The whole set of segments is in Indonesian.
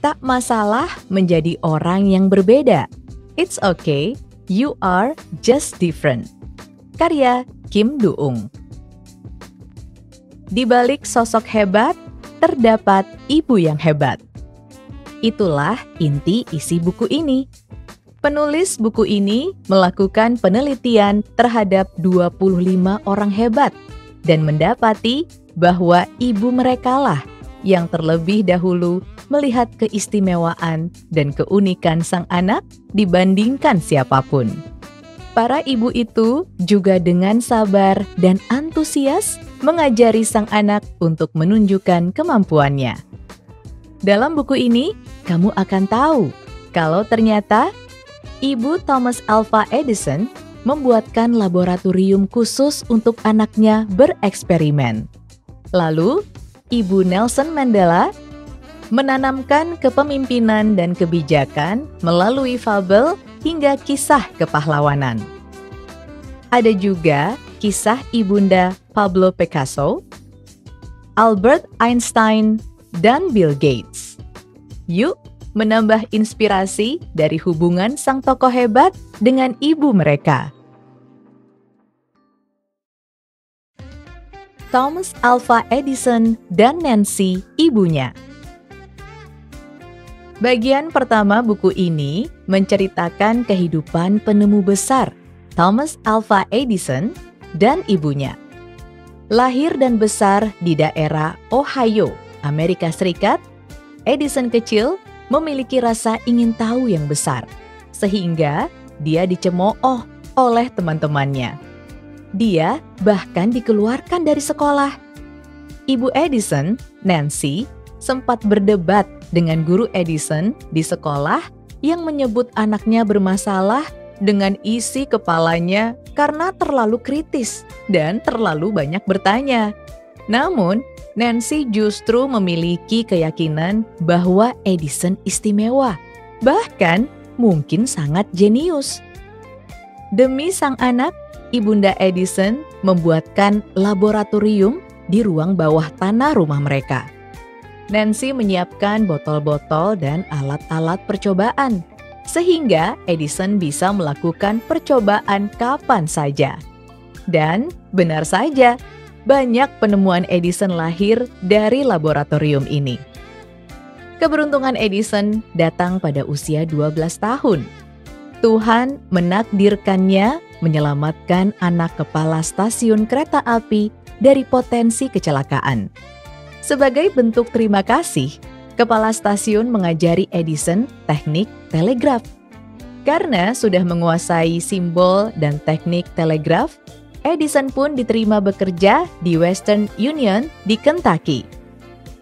Tak masalah menjadi orang yang berbeda. It's okay, you are just different. Karya Kim Do-eun. Di balik sosok hebat, terdapat ibu yang hebat. Itulah inti isi buku ini. Penulis buku ini melakukan penelitian terhadap 25 orang hebat dan mendapati bahwa ibu merekalah yang terlebih dahulu melihat keistimewaan dan keunikan sang anak dibandingkan siapapun. Para ibu itu juga dengan sabar dan antusias mengajari sang anak untuk menunjukkan kemampuannya. Dalam buku ini, kamu akan tahu kalau ternyata ibu Thomas Alva Edison membuatkan laboratorium khusus untuk anaknya bereksperimen. Lalu, ibu Nelson Mandela menanamkan kepemimpinan dan kebijakan melalui fabel hingga kisah kepahlawanan. Ada juga kisah ibunda Pablo Picasso, Albert Einstein, dan Bill Gates. Yuk, menambah inspirasi dari hubungan sang tokoh hebat dengan ibu mereka. Thomas Alva Edison dan Nancy, ibunya. Bagian pertama buku ini menceritakan kehidupan penemu besar Thomas Alva Edison dan ibunya. Lahir dan besar di daerah Ohio, Amerika Serikat, Edison kecil memiliki rasa ingin tahu yang besar, sehingga dia dicemooh oleh teman-temannya. Dia bahkan dikeluarkan dari sekolah. Ibu Edison, Nancy, sempat berdebat dengan guru Edison di sekolah yang menyebut anaknya bermasalah dengan isi kepalanya karena terlalu kritis dan terlalu banyak bertanya. Namun, Nancy justru memiliki keyakinan bahwa Edison istimewa, bahkan mungkin sangat jenius. Demi sang anak, Ibunda Edison membuatkan laboratorium di ruang bawah tanah rumah mereka. Nancy menyiapkan botol-botol dan alat-alat percobaan, sehingga Edison bisa melakukan percobaan kapan saja. Dan benar saja, banyak penemuan Edison lahir dari laboratorium ini. Keberuntungan Edison datang pada usia 12 tahun. Tuhan menakdirkannya menyelamatkan anak kepala stasiun kereta api dari potensi kecelakaan. Sebagai bentuk terima kasih, kepala stasiun mengajari Edison teknik telegraf. Karena sudah menguasai simbol dan teknik telegraf, Edison pun diterima bekerja di Western Union di Kentucky.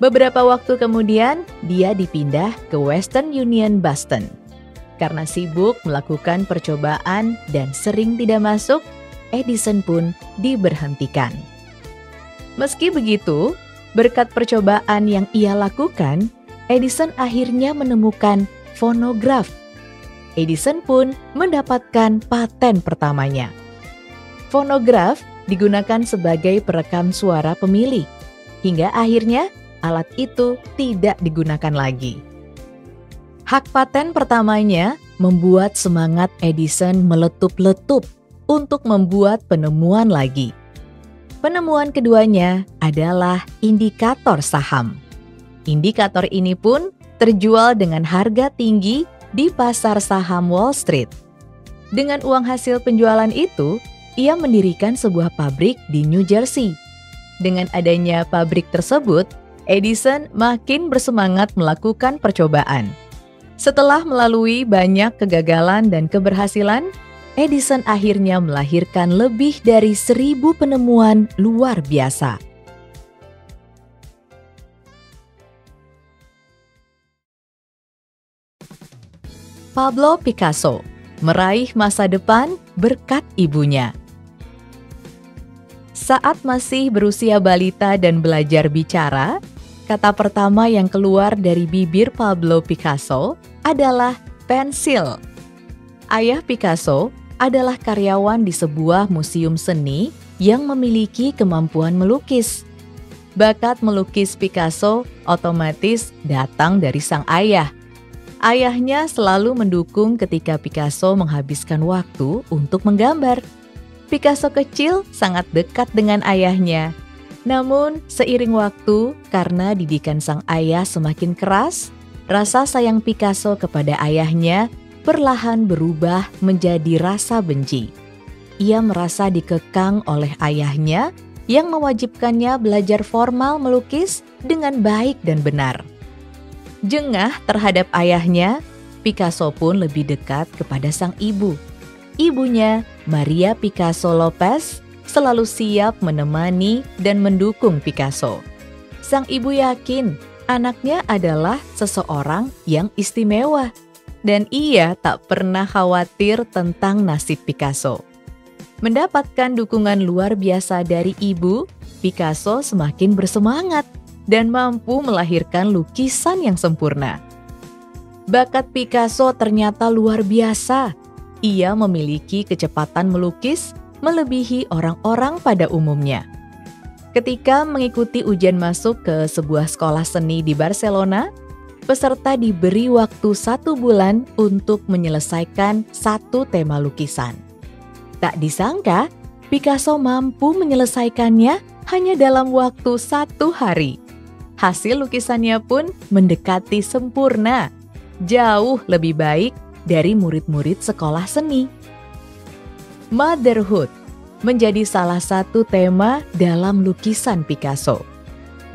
Beberapa waktu kemudian, dia dipindah ke Western Union Boston. Karena sibuk melakukan percobaan dan sering tidak masuk, Edison pun diberhentikan. Meski begitu, berkat percobaan yang ia lakukan, Edison akhirnya menemukan fonograf. Edison pun mendapatkan paten pertamanya. Fonograf digunakan sebagai perekam suara pemilih, hingga akhirnya alat itu tidak digunakan lagi. Hak paten pertamanya membuat semangat Edison meletup-letup untuk membuat penemuan lagi. Penemuan keduanya adalah indikator saham. Indikator ini pun terjual dengan harga tinggi di pasar saham Wall Street. Dengan uang hasil penjualan itu, ia mendirikan sebuah pabrik di New Jersey. Dengan adanya pabrik tersebut, Edison makin bersemangat melakukan percobaan. Setelah melalui banyak kegagalan dan keberhasilan, Edison akhirnya melahirkan lebih dari 1.000 penemuan luar biasa. Pablo Picasso meraih masa depan berkat ibunya. Saat masih berusia balita dan belajar bicara, kata pertama yang keluar dari bibir Pablo Picasso adalah pensil. Ayah Picasso adalah karyawan di sebuah museum seni yang memiliki kemampuan melukis. Bakat melukis Picasso otomatis datang dari sang ayah. Ayahnya selalu mendukung ketika Picasso menghabiskan waktu untuk menggambar. Picasso kecil sangat dekat dengan ayahnya. Namun, seiring waktu, karena didikan sang ayah semakin keras, rasa sayang Picasso kepada ayahnya perlahan berubah menjadi rasa benci. Ia merasa dikekang oleh ayahnya yang mewajibkannya belajar formal melukis dengan baik dan benar. Jengah terhadap ayahnya, Picasso pun lebih dekat kepada sang ibu. Ibunya, Maria Picasso Lopez, selalu siap menemani dan mendukung Picasso. Sang ibu yakin anaknya adalah seseorang yang istimewa, dan ia tak pernah khawatir tentang nasib Picasso. Mendapatkan dukungan luar biasa dari ibu, Picasso semakin bersemangat dan mampu melahirkan lukisan yang sempurna. Bakat Picasso ternyata luar biasa. Ia memiliki kecepatan melukis melebihi orang-orang pada umumnya. Ketika mengikuti ujian masuk ke sebuah sekolah seni di Barcelona, peserta diberi waktu 1 bulan untuk menyelesaikan satu tema lukisan. Tak disangka, Picasso mampu menyelesaikannya hanya dalam waktu 1 hari. Hasil lukisannya pun mendekati sempurna, jauh lebih baik dari murid-murid sekolah seni. Motherhood menjadi salah satu tema dalam lukisan Picasso.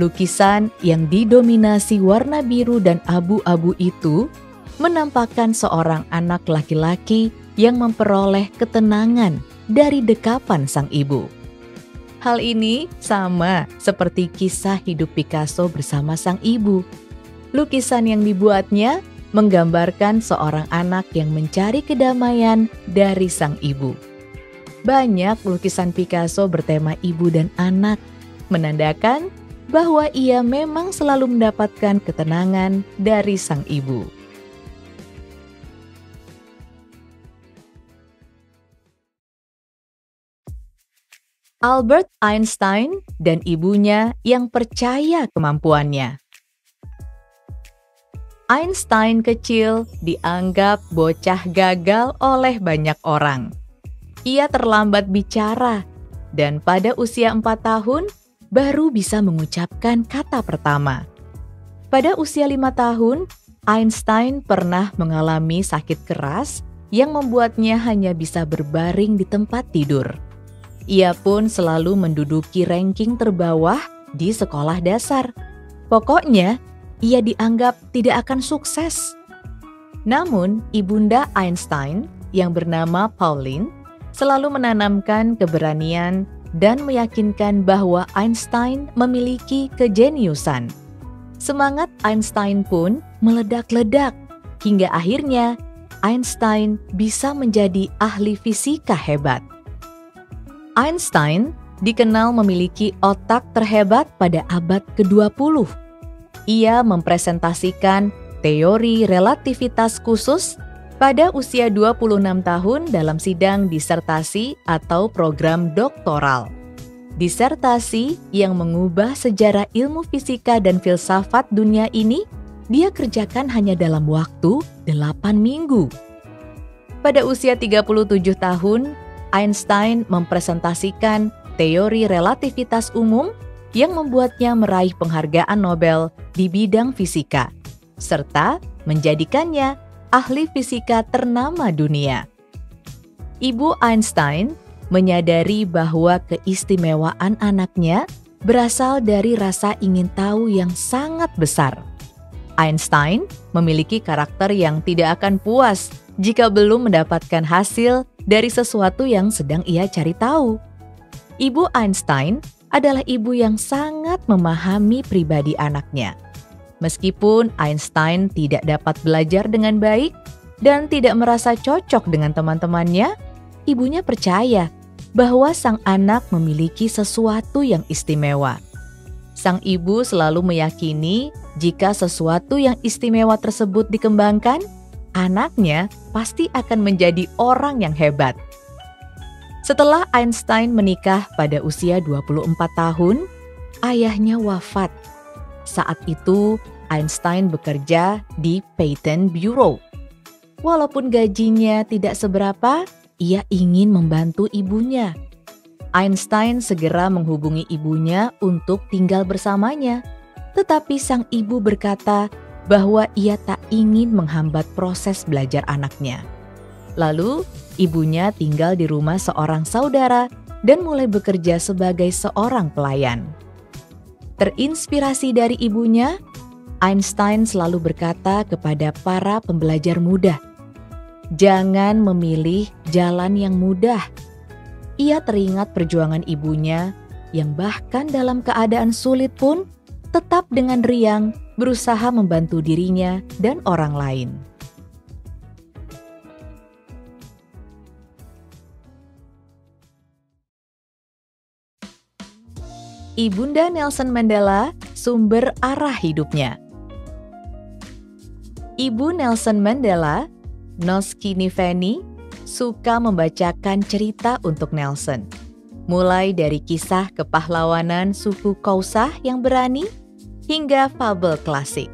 Lukisan yang didominasi warna biru dan abu-abu itu menampakkan seorang anak laki-laki yang memperoleh ketenangan dari dekapan sang ibu. Hal ini sama seperti kisah hidup Picasso bersama sang ibu. Lukisan yang dibuatnya menggambarkan seorang anak yang mencari kedamaian dari sang ibu. Banyak lukisan Picasso bertema ibu dan anak, menandakan bahwa ia memang selalu mendapatkan ketenangan dari sang ibu. Albert Einstein dan ibunya yang percaya kemampuannya. Einstein kecil dianggap bocah gagal oleh banyak orang. Ia terlambat bicara dan pada usia 4 tahun baru bisa mengucapkan kata pertama. Pada usia 5 tahun, Einstein pernah mengalami sakit keras yang membuatnya hanya bisa berbaring di tempat tidur. Ia pun selalu menduduki ranking terbawah di sekolah dasar. Pokoknya, ia dianggap tidak akan sukses. Namun, ibunda Einstein yang bernama Pauline selalu menanamkan keberanian dan meyakinkan bahwa Einstein memiliki kejeniusan. Semangat Einstein pun meledak-ledak hingga akhirnya Einstein bisa menjadi ahli fisika hebat. Einstein dikenal memiliki otak terhebat pada abad ke-20. Ia mempresentasikan teori relativitas khusus pada usia 26 tahun dalam sidang disertasi atau program doktoral. Disertasi yang mengubah sejarah ilmu fisika dan filsafat dunia ini dia kerjakan hanya dalam waktu 8 minggu. Pada usia 37 tahun, Einstein mempresentasikan teori relativitas umum yang membuatnya meraih penghargaan Nobel di bidang fisika, serta menjadikannya ahli fisika ternama dunia. Ibu Einstein menyadari bahwa keistimewaan anaknya berasal dari rasa ingin tahu yang sangat besar. Einstein memiliki karakter yang tidak akan puas jika belum mendapatkan hasil dari sesuatu yang sedang ia cari tahu. Ibu Einstein adalah ibu yang sangat memahami pribadi anaknya. Meskipun Einstein tidak dapat belajar dengan baik dan tidak merasa cocok dengan teman-temannya, ibunya percaya bahwa sang anak memiliki sesuatu yang istimewa. Sang ibu selalu meyakini jika sesuatu yang istimewa tersebut dikembangkan, anaknya pasti akan menjadi orang yang hebat. Setelah Einstein menikah pada usia 24 tahun, ayahnya wafat. Saat itu, Einstein bekerja di Patent Bureau. Walaupun gajinya tidak seberapa, ia ingin membantu ibunya. Einstein segera menghubungi ibunya untuk tinggal bersamanya. Tetapi sang ibu berkata bahwa ia tak ingin menghambat proses belajar anaknya. Lalu, ibunya tinggal di rumah seorang saudara dan mulai bekerja sebagai seorang pelayan. Terinspirasi dari ibunya, Einstein selalu berkata kepada para pembelajar muda, "Jangan memilih jalan yang mudah." Ia teringat perjuangan ibunya yang bahkan dalam keadaan sulit pun tetap dengan riang berusaha membantu dirinya dan orang lain. Ibunda Nelson Mandela, sumber arah hidupnya. Ibu Nelson Mandela, Noski Niveni, suka membacakan cerita untuk Nelson. Mulai dari kisah kepahlawanan suku Xhosa yang berani, hingga fabel klasik.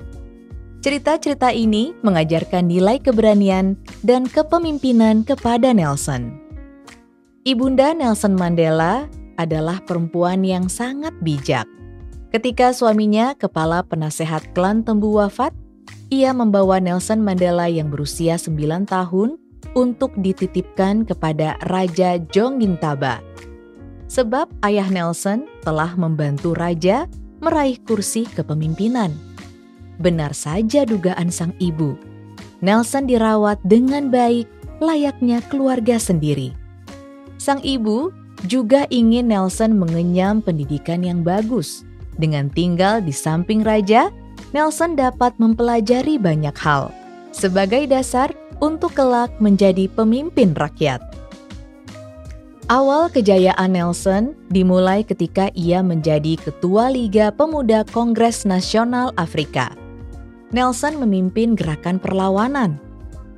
Cerita-cerita ini mengajarkan nilai keberanian dan kepemimpinan kepada Nelson. Ibunda Nelson Mandela adalah perempuan yang sangat bijak. Ketika suaminya, kepala penasehat klan Tembu wafat, ia membawa Nelson Mandela yang berusia 9 tahun untuk dititipkan kepada Raja Jonggintaba. Sebab ayah Nelson telah membantu raja meraih kursi kepemimpinan. Benar saja dugaan sang ibu. Nelson dirawat dengan baik, layaknya keluarga sendiri. Sang ibu juga ingin Nelson mengenyam pendidikan yang bagus. Dengan tinggal di samping raja, Nelson dapat mempelajari banyak hal sebagai dasar untuk kelak menjadi pemimpin rakyat. Awal kejayaan Nelson dimulai ketika ia menjadi Ketua Liga Pemuda Kongres Nasional Afrika. Nelson memimpin gerakan perlawanan.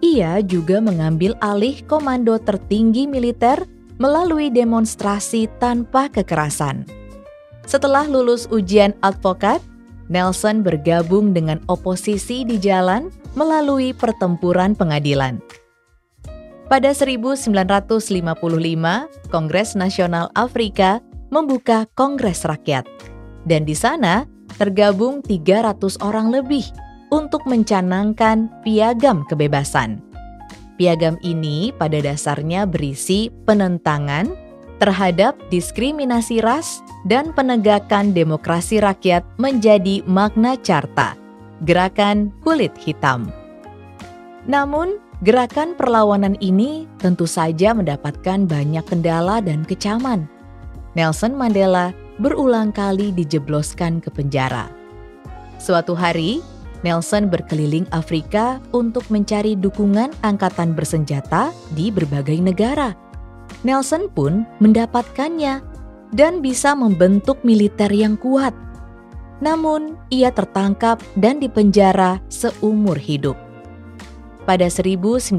Ia juga mengambil alih komando tertinggi militer melalui demonstrasi tanpa kekerasan. Setelah lulus ujian advokat, Nelson bergabung dengan oposisi di jalan melalui pertempuran pengadilan. Pada 1955, Kongres Nasional Afrika membuka Kongres Rakyat, dan di sana tergabung 300 orang lebih untuk mencanangkan Piagam Kebebasan. Piagam ini pada dasarnya berisi penentangan terhadap diskriminasi ras dan penegakan demokrasi rakyat menjadi Magna Carta, gerakan kulit hitam. Namun, gerakan perlawanan ini tentu saja mendapatkan banyak kendala dan kecaman. Nelson Mandela berulang kali dijebloskan ke penjara. Suatu hari, Nelson berkeliling Afrika untuk mencari dukungan angkatan bersenjata di berbagai negara. Nelson pun mendapatkannya dan bisa membentuk militer yang kuat. Namun, ia tertangkap dan dipenjara seumur hidup. Pada 1980,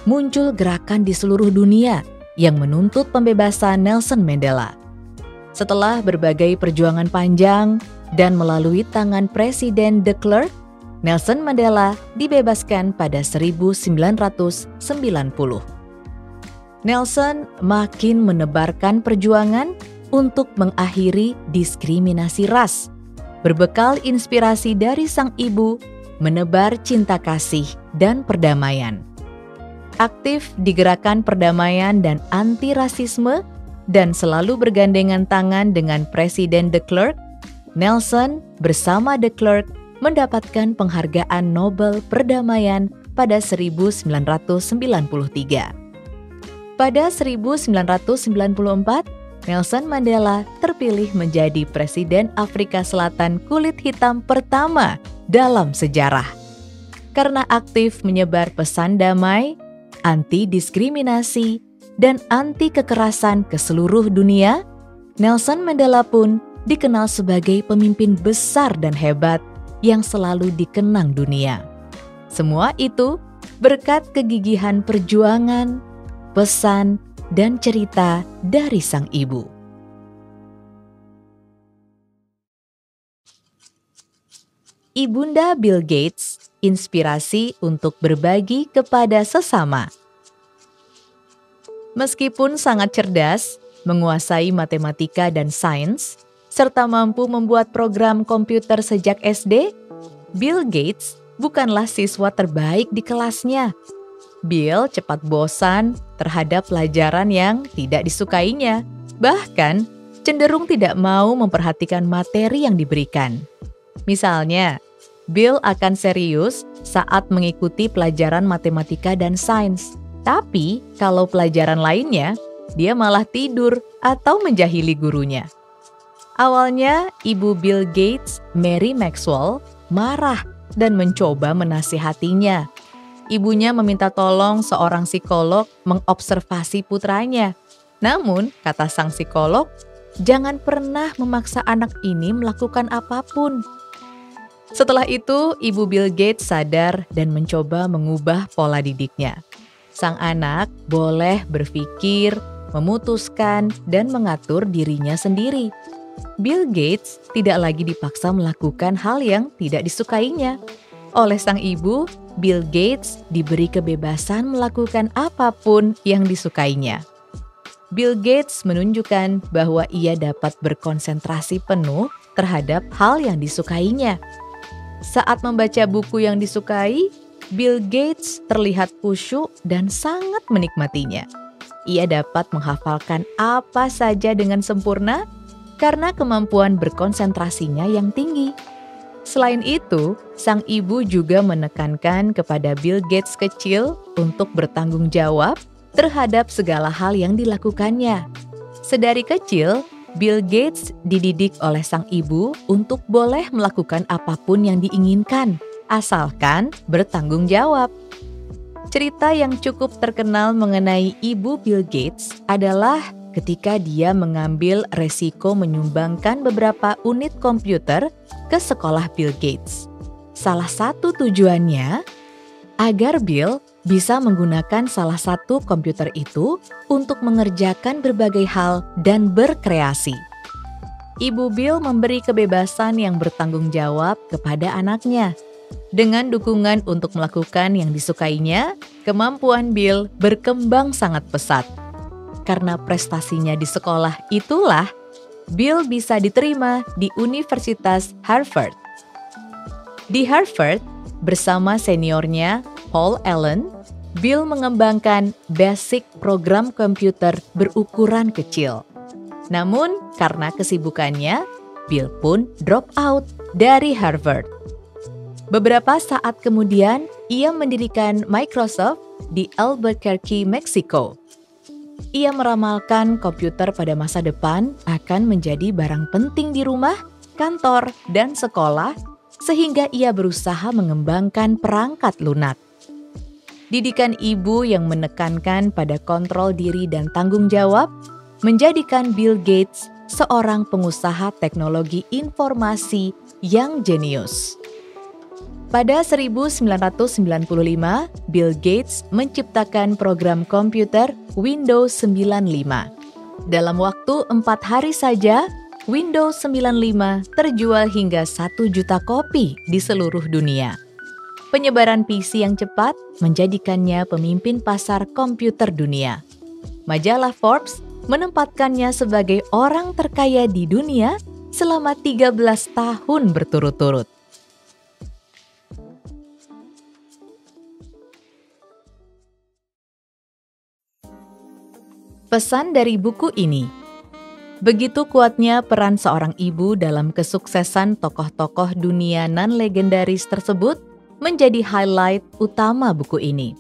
muncul gerakan di seluruh dunia yang menuntut pembebasan Nelson Mandela. Setelah berbagai perjuangan panjang dan melalui tangan Presiden de Klerk, Nelson Mandela dibebaskan pada 1990. Nelson makin menebarkan perjuangan untuk mengakhiri diskriminasi ras. Berbekal inspirasi dari sang ibu, menebar cinta kasih dan perdamaian. Aktif di gerakan perdamaian dan anti-rasisme dan selalu bergandengan tangan dengan Presiden de Klerk, Nelson bersama de Klerk mendapatkan penghargaan Nobel Perdamaian pada 1993. Pada 1994, Nelson Mandela terpilih menjadi Presiden Afrika Selatan kulit hitam pertama dalam sejarah. Karena aktif menyebar pesan damai, anti-diskriminasi, dan anti-kekerasan ke seluruh dunia, Nelson Mandela pun dikenal sebagai pemimpin besar dan hebat yang selalu dikenang dunia. Semua itu berkat kegigihan perjuangan, pesan, dan cerita dari sang ibu. Ibunda Bill Gates, inspirasi untuk berbagi kepada sesama. Meskipun sangat cerdas, menguasai matematika dan sains, serta mampu membuat program komputer sejak SD, Bill Gates bukanlah siswa terbaik di kelasnya. Bill cepat bosan terhadap pelajaran yang tidak disukainya, bahkan cenderung tidak mau memperhatikan materi yang diberikan. Misalnya, Bill akan serius saat mengikuti pelajaran matematika dan sains. Tapi, kalau pelajaran lainnya, dia malah tidur atau menjahili gurunya. Awalnya, ibu Bill Gates, Mary Maxwell, marah dan mencoba menasihatinya. Ibunya meminta tolong seorang psikolog mengobservasi putranya. Namun, kata sang psikolog, jangan pernah memaksa anak ini melakukan apapun. Setelah itu, ibu Bill Gates sadar dan mencoba mengubah pola didiknya. Sang anak boleh berpikir, memutuskan, dan mengatur dirinya sendiri. Bill Gates tidak lagi dipaksa melakukan hal yang tidak disukainya. Oleh sang ibu, Bill Gates diberi kebebasan melakukan apapun yang disukainya. Bill Gates menunjukkan bahwa ia dapat berkonsentrasi penuh terhadap hal yang disukainya. Saat membaca buku yang disukai, Bill Gates terlihat khusyuk dan sangat menikmatinya. Ia dapat menghafalkan apa saja dengan sempurna karena kemampuan berkonsentrasinya yang tinggi. Selain itu, sang ibu juga menekankan kepada Bill Gates kecil untuk bertanggung jawab terhadap segala hal yang dilakukannya. Sedari kecil, Bill Gates dididik oleh sang ibu untuk boleh melakukan apapun yang diinginkan, asalkan bertanggung jawab. Cerita yang cukup terkenal mengenai ibu Bill Gates adalah ketika dia mengambil resiko menyumbangkan beberapa unit komputer ke sekolah Bill Gates. Salah satu tujuannya agar Bill bisa menggunakan salah satu komputer itu untuk mengerjakan berbagai hal dan berkreasi. Ibu Bill memberi kebebasan yang bertanggung jawab kepada anaknya. Dengan dukungan untuk melakukan yang disukainya, kemampuan Bill berkembang sangat pesat. Karena prestasinya di sekolah itulah, Bill bisa diterima di Universitas Harvard. Di Harvard, bersama seniornya Paul Allen, Bill mengembangkan basic program komputer berukuran kecil. Namun, karena kesibukannya, Bill pun drop out dari Harvard. Beberapa saat kemudian, ia mendirikan Microsoft di Albuquerque, Meksiko. Ia meramalkan komputer pada masa depan akan menjadi barang penting di rumah, kantor, dan sekolah, sehingga ia berusaha mengembangkan perangkat lunak. Didikan ibu yang menekankan pada kontrol diri dan tanggung jawab, menjadikan Bill Gates seorang pengusaha teknologi informasi yang jenius. Pada 1995, Bill Gates menciptakan program komputer Windows 95. Dalam waktu 4 hari saja, Windows 95 terjual hingga 1 juta kopi di seluruh dunia. Penyebaran PC yang cepat menjadikannya pemimpin pasar komputer dunia. Majalah Forbes menempatkannya sebagai orang terkaya di dunia selama 13 tahun berturut-turut. Pesan dari buku ini, begitu kuatnya peran seorang ibu dalam kesuksesan tokoh-tokoh dunia non-legendaris tersebut menjadi highlight utama buku ini.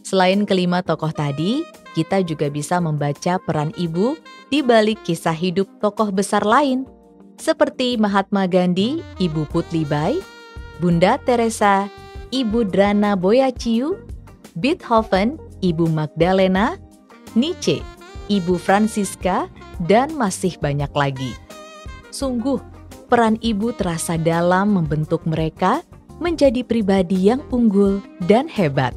Selain kelima tokoh tadi, kita juga bisa membaca peran ibu di balik kisah hidup tokoh besar lain, seperti Mahatma Gandhi, Ibu Putlibai, Bunda Teresa, Ibu Drana Boyachiu, Beethoven, Ibu Magdalena, Nietzsche, Ibu Francisca, dan masih banyak lagi. Sungguh, peran ibu terasa dalam membentuk mereka menjadi pribadi yang unggul dan hebat.